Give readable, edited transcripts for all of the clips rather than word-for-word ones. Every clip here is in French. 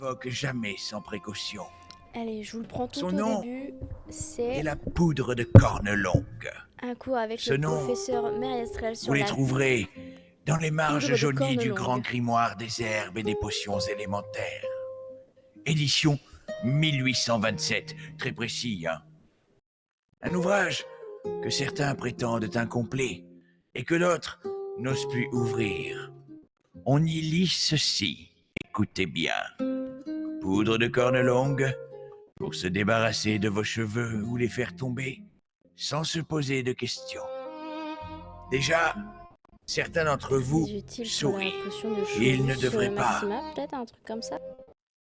n'invoque jamais sans précaution. Allez, je vous le prends tout Son au nom début. est C'est la poudre de corne longue. un cours avec Ce le nom, professeur Meriestrel vous sur les la trouverez dans les marges poudre de jaunies corne du grand longue. grimoire des herbes et des potions élémentaires. Édition 1827, très précis, hein. Un ouvrage que certains prétendent incomplet et que d'autres n'osent plus ouvrir. On y lit ceci, écoutez bien. Poudre de corne longue, pour se débarrasser de vos cheveux ou les faire tomber, sans se poser de questions. Déjà, certains d'entre vous Très utile pour la sourient. potion de Il ne cheveux devrait pas. Maxima, peut-être un truc comme ça.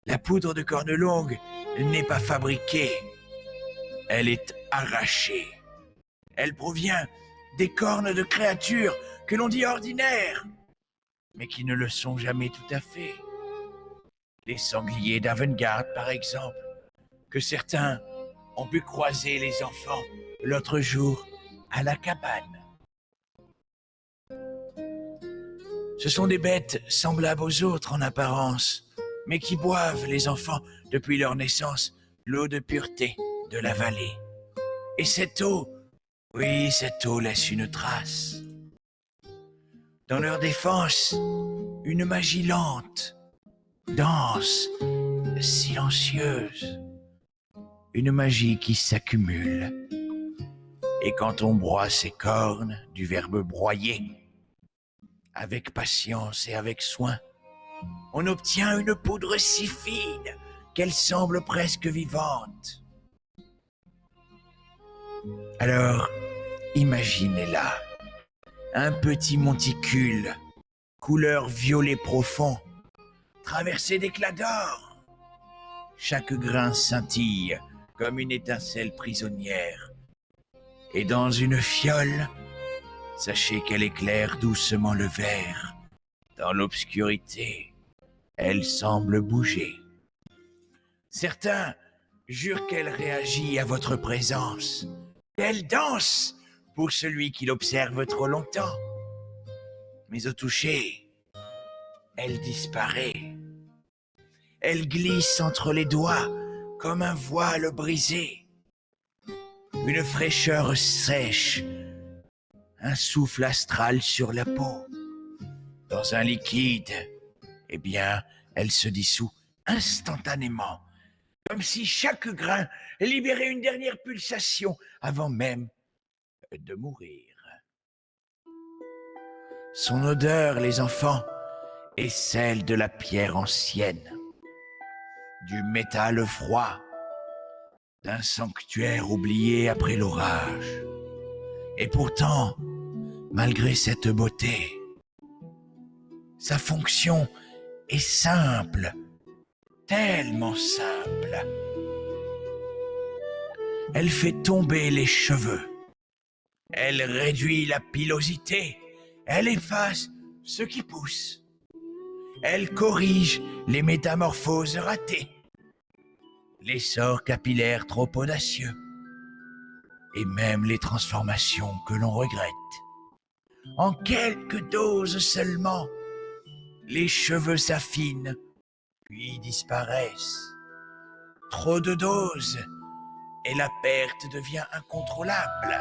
La poudre de corne longue n'est pas fabriquée. Elle est arrachée. Elle provient des cornes de créatures que l'on dit ordinaires, mais qui ne le sont jamais tout à fait. Les sangliers d'Avengard, par exemple, que certains ont pu croiser les enfants l'autre jour à la cabane. Ce sont des bêtes semblables aux autres en apparence, mais qui boivent, les enfants, depuis leur naissance, l'eau de pureté de la vallée. Et cette eau, oui, cette eau laisse une trace. Dans leur défense, une magie lente, dense, silencieuse. Une magie qui s'accumule. Et quand on broie ses cornes, du verbe broyer, avec patience et avec soin, on obtient une poudre si fine qu'elle semble presque vivante. Alors, imaginez-la, un petit monticule, couleur violet profond, traversé d'éclats d'or. Chaque grain scintille comme une étincelle prisonnière. Et dans une fiole, sachez qu'elle éclaire doucement le verre. Dans l'obscurité, elle semble bouger. Certains jurent qu'elle réagit à votre présence, qu'elle danse pour celui qui l'observe trop longtemps. Mais au toucher, elle disparaît. Elle glisse entre les doigts comme un voile brisé. Une fraîcheur sèche, un souffle astral sur la peau. Dans un liquide, eh bien, elle se dissout instantanément, comme si chaque grain libérait une dernière pulsation avant même de mourir. Son odeur, les enfants, est celle de la pierre ancienne, du métal froid, d'un sanctuaire oublié après l'orage. Et pourtant, malgré cette beauté, sa fonction est simple, tellement simple. Elle fait tomber les cheveux. Elle réduit la pilosité. Elle efface ce qui pousse. Elle corrige les métamorphoses ratées, l'essor capillaire trop audacieux, et même les transformations que l'on regrette. En quelques doses seulement, les cheveux s'affinent, puis disparaissent. Trop de doses, et la perte devient incontrôlable.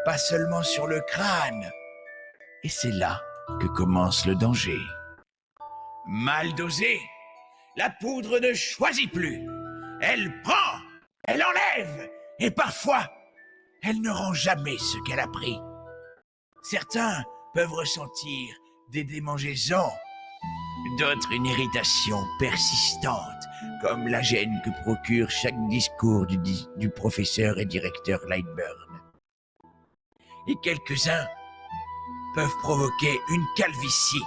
Pas seulement sur le crâne, et c'est là que commence le danger. Mal dosée, la poudre ne choisit plus. Elle prend, elle enlève, et parfois, elle ne rend jamais ce qu'elle a pris. Certains peuvent ressentir des démangeaisons, d'autres une irritation persistante, comme la gêne que procure chaque discours du professeur et directeur Lightburn. Et quelques-uns peuvent provoquer une calvitie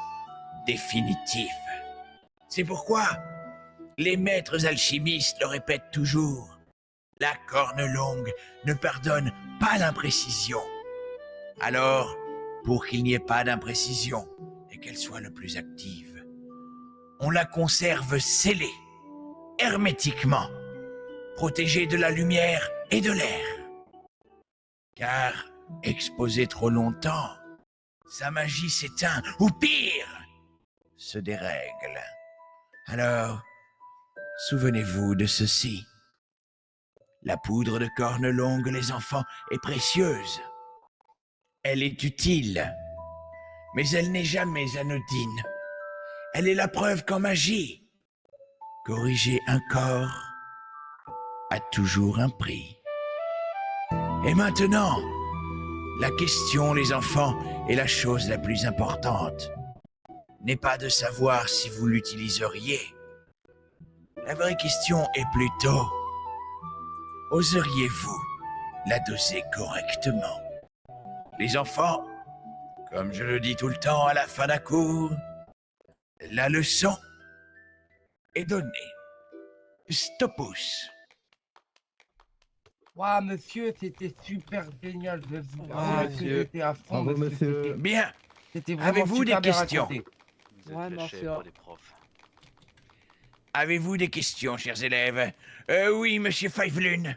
définitive. C'est pourquoi les maîtres alchimistes le répètent toujours. La corne longue ne pardonne pas l'imprécision. Alors, pour qu'il n'y ait pas d'imprécision et qu'elle soit le plus active, on la conserve scellée, hermétiquement, protégée de la lumière et de l'air. Car, exposée trop longtemps, sa magie s'éteint, ou pire, se dérègle. Alors, souvenez-vous de ceci. La poudre de corne longue, les enfants, est précieuse. Elle est utile, mais elle n'est jamais anodine. Elle est la preuve qu'en magie, corriger un corps a toujours un prix. Et maintenant, la question, les enfants, est la chose la plus importante. N'est pas de savoir si vous l'utiliseriez. La vraie question est plutôt, oseriez-vous la doser correctement? Les enfants, comme je le dis tout le temps à la fin d'un cours, la leçon est donnée. Stopus. Waouh, monsieur, c'était super génial. Ah, Monsieur, monsieur. j'étais à fond, Bravo, monsieur. Bien. C'était vraiment Avez-vous des super bien questions? raconté. Vous êtes Ouais, fait merci, chier hein. pour des profs. Avez-vous des questions, chers élèves? Oui, monsieur Five-Lune.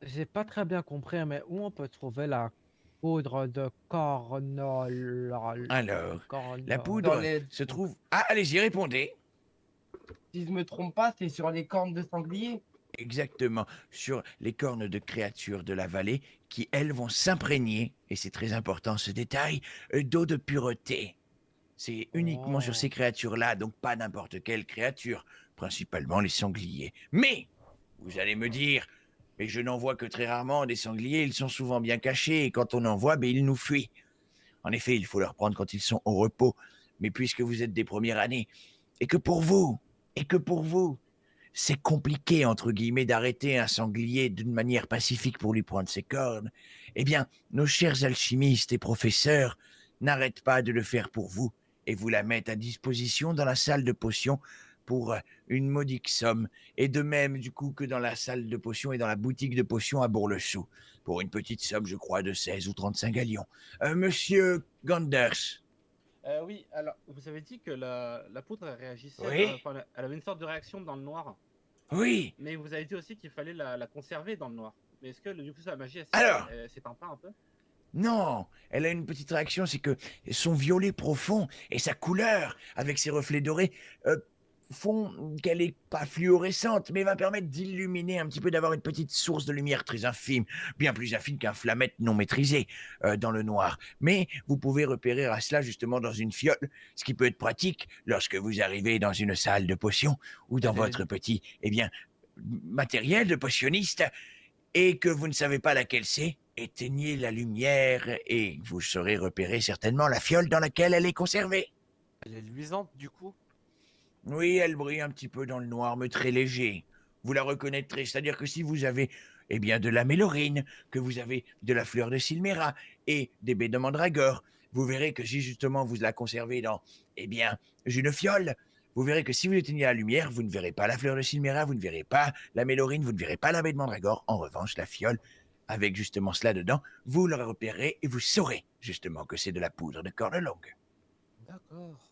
J'ai pas très bien compris, mais où on peut trouver la poudre de cornol... Alors, la Dans poudre les... se trouve... Ah, allez-y, répondez. Si je me trompe pas, c'est sur les cornes de sanglier. Exactement, sur les cornes de créatures de la vallée qui, elles, vont s'imprégner, et c'est très important ce détail, d'eau de pureté. C'est uniquement sur Oh. ces créatures-là, donc pas n'importe quelle créature, principalement les sangliers. Mais, vous allez me dire, mais je n'en vois que très rarement des sangliers, ils sont souvent bien cachés, et quand on en voit, ils nous fuient. En effet, il faut leur prendre quand ils sont au repos, mais puisque vous êtes des premières années, et que pour vous, c'est compliqué, entre guillemets, d'arrêter un sanglier d'une manière pacifique pour lui prendre ses cornes, eh bien, nos chers alchimistes et professeurs n'arrêtent pas de le faire pour vous et vous la mettent à disposition dans la salle de potions pour une modique somme, et de même, du coup, que dans la salle de potions et dans la boutique de potions à Bourg-le-Sou, pour une petite somme, je crois, de 16 ou 35 galions. Monsieur Ganders. Oui, alors vous avez dit que la poudre elle réagissait, Oui. enfin, elle avait une sorte de réaction dans le noir. Oui. Mais vous avez dit aussi qu'il fallait la conserver dans le noir. Mais est-ce que du coup la magie Alors elle s'éteint pas un peu? Non, elle a une petite réaction, c'est que son violet profond et sa couleur, avec ses reflets dorés, font qu'elle est pas fluorescente, mais va permettre d'illuminer un petit peu, d'avoir une petite source de lumière très infime, bien plus infime qu'un flamette non maîtrisé dans le noir. Mais vous pouvez repérer à cela justement dans une fiole, ce qui peut être pratique lorsque vous arrivez dans une salle de potions ou dans votre petit, matériel de potionniste, et que vous ne savez pas laquelle c'est. Éteignez la lumière et vous saurez repérer certainement la fiole dans laquelle elle est conservée. Elle est luisante du coup? Oui, elle brille un petit peu dans le noir, mais très léger. Vous la reconnaîtrez, c'est-à-dire que si vous avez de la mélorine, que vous avez de la fleur de Silmera et des baies de mandragore, vous verrez que si justement vous la conservez dans une fiole, vous verrez que si vous éteignez la lumière, vous ne verrez pas la fleur de Silmera, vous ne verrez pas la mélorine, vous ne verrez pas la baie de mandragore. En revanche, la fiole, avec justement cela dedans, vous le repérerez et vous saurez justement que c'est de la poudre de corne longue. D'accord.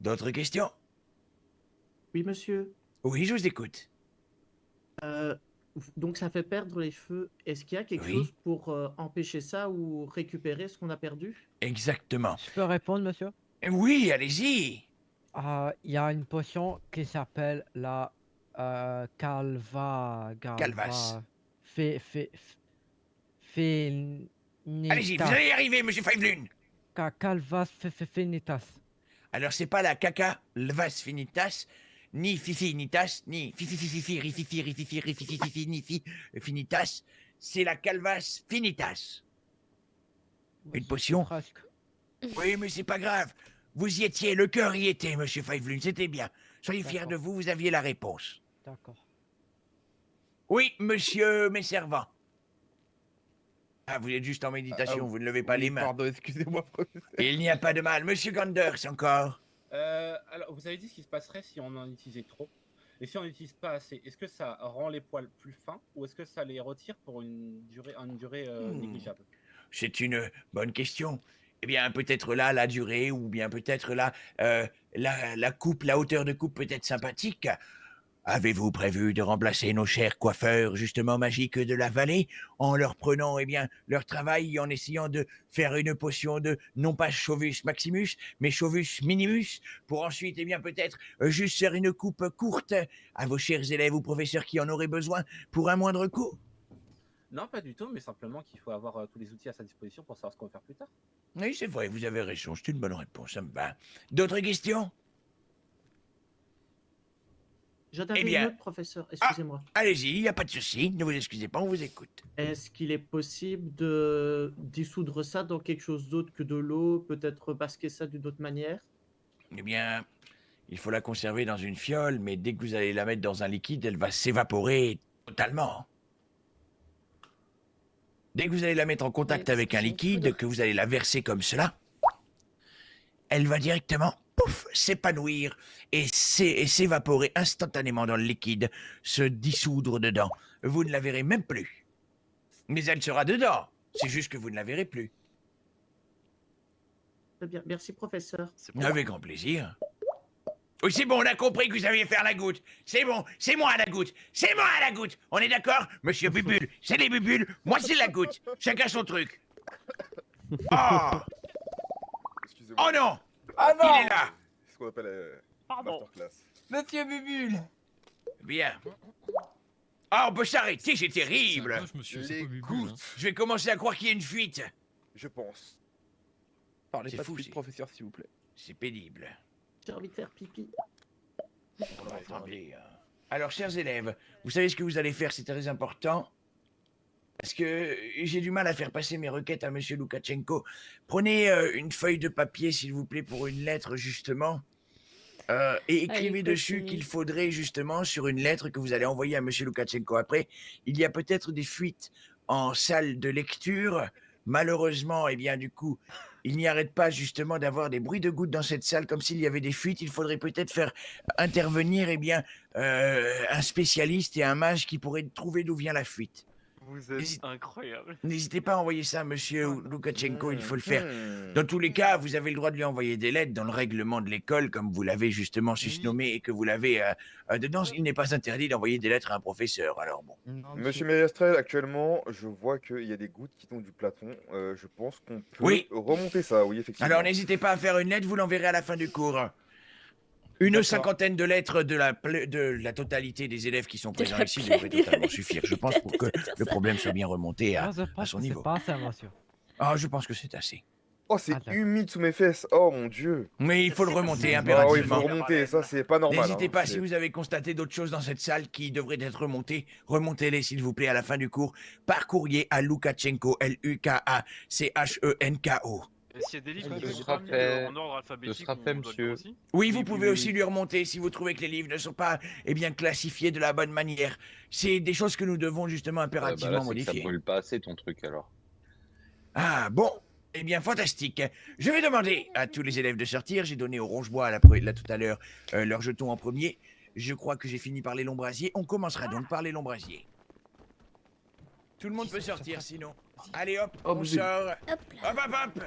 D'autres questions? Oui, monsieur. Oui, je vous écoute. Euh, donc ça fait perdre les cheveux. Est-ce qu'il y a quelque Oui. chose pour empêcher ça ou récupérer ce qu'on a perdu? Exactement. Je peux répondre, monsieur? Oui, allez-y. Il y a une potion qui s'appelle la Calvas. Fé, fé, Allez-y, vous allez y arriver, monsieur Five-Lune. Calvas Finitas. Alors, c'est pas la caca lvas finitas, ni fifinitas, ni fifi rififi, ni finitas. C'est la calvas finitas. Une potion? Presque. Oui, mais c'est pas grave. Vous y étiez, le cœur y était, monsieur Five-Lune, c'était bien. Soyez fiers de vous aviez la réponse. D'accord. Oui, monsieur mes servants. Ah, vous êtes juste en méditation, vous ne levez pas Oui, les mains. Pardon, excusez-moi, professeur. Il n'y a pas de mal. Monsieur Ganders, encore. Alors vous avez dit ce qui se passerait si on en utilisait trop. Et si on n'utilise pas assez, est-ce que ça rend les poils plus fins ou est-ce que ça les retire pour une durée négligeable? C'est une bonne question. Eh bien, peut-être là, la durée, ou bien peut-être là, la coupe, la hauteur de coupe peut être sympathique. Avez-vous prévu de remplacer nos chers coiffeurs, justement magiques de la vallée, en leur prenant, eh bien, leur travail, en essayant de faire une potion de, non pas Chauvus Maximus, mais Chauvus Minimus, pour ensuite, eh bien, peut-être juste faire une coupe courte à vos chers élèves ou professeurs qui en auraient besoin pour un moindre coût? Non, pas du tout, mais simplement qu'il faut avoir tous les outils à sa disposition pour savoir ce qu'on va faire plus tard. Oui, c'est vrai, vous avez raison, c'est une bonne réponse, ça me va. D'autres questions? J'en avais bien- une autre, professeur, excusez-moi. Allez-y, il n'y a pas de souci, ne vous excusez pas, on vous écoute. Est-ce qu'il est possible de dissoudre ça dans quelque chose d'autre que de l'eau, peut-être masquer ça d'une autre manière? Eh bien, il faut la conserver dans une fiole, mais dès que vous allez la mettre dans un liquide, elle va s'évaporer totalement. Dès que vous allez la mettre en contact parce avec que un c'est une liquide, poudre. que vous allez la verser comme cela, elle va directement, pouf, s'épanouir et s'évaporer instantanément dans le liquide, se dissoudre dedans. Vous ne la verrez même plus. Mais elle sera dedans, c'est juste que vous ne la verrez plus. Très bien, merci, professeur. C'est bon. Avec grand plaisir. Oui, c'est bon, on a compris que vous saviez faire la goutte. C'est bon, c'est moi la goutte. C'est moi la goutte. On est d'accord? Monsieur Bubule, c'est les bubules. Moi, c'est la goutte. Chacun son truc. Oh, Excusez-moi. oh non, Ah il non, est là. C'est ce qu'on appelle Pardon. masterclass. Monsieur Bubule. Bien. Ah, on peut s'arrêter, c'est terrible. C'est un monsieur, Les c'est pas Bubule, gouttes. hein. Je vais commencer à croire qu'il y a une fuite. Je pense. Parlez C'est pas fou, de suite, c'est- professeur, s'il vous plaît. C'est pénible. J'ai envie de faire pipi. On va trembler, hein. Alors, chers élèves, vous savez ce que vous allez faire, c'est très important. Parce que j'ai du mal à faire passer mes requêtes à Monsieur Loukachenko. Prenez une feuille de papier, s'il vous plaît, pour une lettre, justement. Et écrivez Allez, dessus continue. qu'il faudrait, justement, sur une lettre que vous allez envoyer à Monsieur Loukachenko. Après, il y a peut-être des fuites en salle de lecture. Malheureusement, eh bien, du coup, il n'y arrête pas, justement, d'avoir des bruits de gouttes dans cette salle, comme s'il y avait des fuites. Il faudrait peut-être faire intervenir, eh bien, un spécialiste et un mage qui pourrait trouver d'où vient la fuite. Vous Hésite- êtes incroyable. N'hésitez pas à envoyer ça à Monsieur Loukachenko, il faut le faire. Hmm. Dans tous les cas, vous avez le droit de lui envoyer des lettres dans le règlement de l'école, comme vous l'avez justement susnommé et que vous l'avez dedans. Il n'est pas interdit d'envoyer des lettres à un professeur. Alors bon. Monsieur Ménestrel, actuellement, je vois qu'il y a des gouttes qui tombent du plafond. Je pense qu'on peut Oui. remonter ça, oui, effectivement. Alors n'hésitez pas à faire une lettre, vous l'enverrez à la fin du cours. Une D'accord. cinquantaine de lettres de la totalité des élèves qui sont présents la ici plaie, devrait il totalement avait suffire, je pense, pour que dire le ça. problème soit bien remonté Moi, je à pense son que c'est niveau. pas assez, monsieur. Ah, je pense que c'est assez. Oh, c'est Ah, d'accord. humide sous mes fesses. Oh mon dieu. Mais il faut le remonter Ah oui, il faut impérativement. remonter. Ça, c'est pas normal. N'hésitez hein, pas, c'est- si vous avez constaté d'autres choses dans cette salle qui devraient être remontées, remontez-les s'il vous plaît à la fin du cours par courrier à Loukachenko, Lukachenko. Est-ce qu'il y a des livres Ce qui sont sera pas mis fait. en ordre alphabétique sera où fait, on doit le monsieur. dire aussi Oui, Oui, vous oui, pouvez oui, aussi oui. lui remonter si vous trouvez que les livres ne sont pas bien classifiés de la bonne manière. C'est des choses que nous devons justement impérativement Bah là, c'est que ça modifier. brûle pas assez ton truc alors. Ah bon, eh bien fantastique. Je vais demander à tous les élèves de sortir. J'ai donné au Ronge-Bois là tout à l'heure leur jeton en premier. Je crois que j'ai fini par les Lombrasiers. On commencera donc par les Lombrasiers. Tout le monde peut sortir sinon. Allez hop, Oh, on vous- sort. Hop là. Hop hop hop.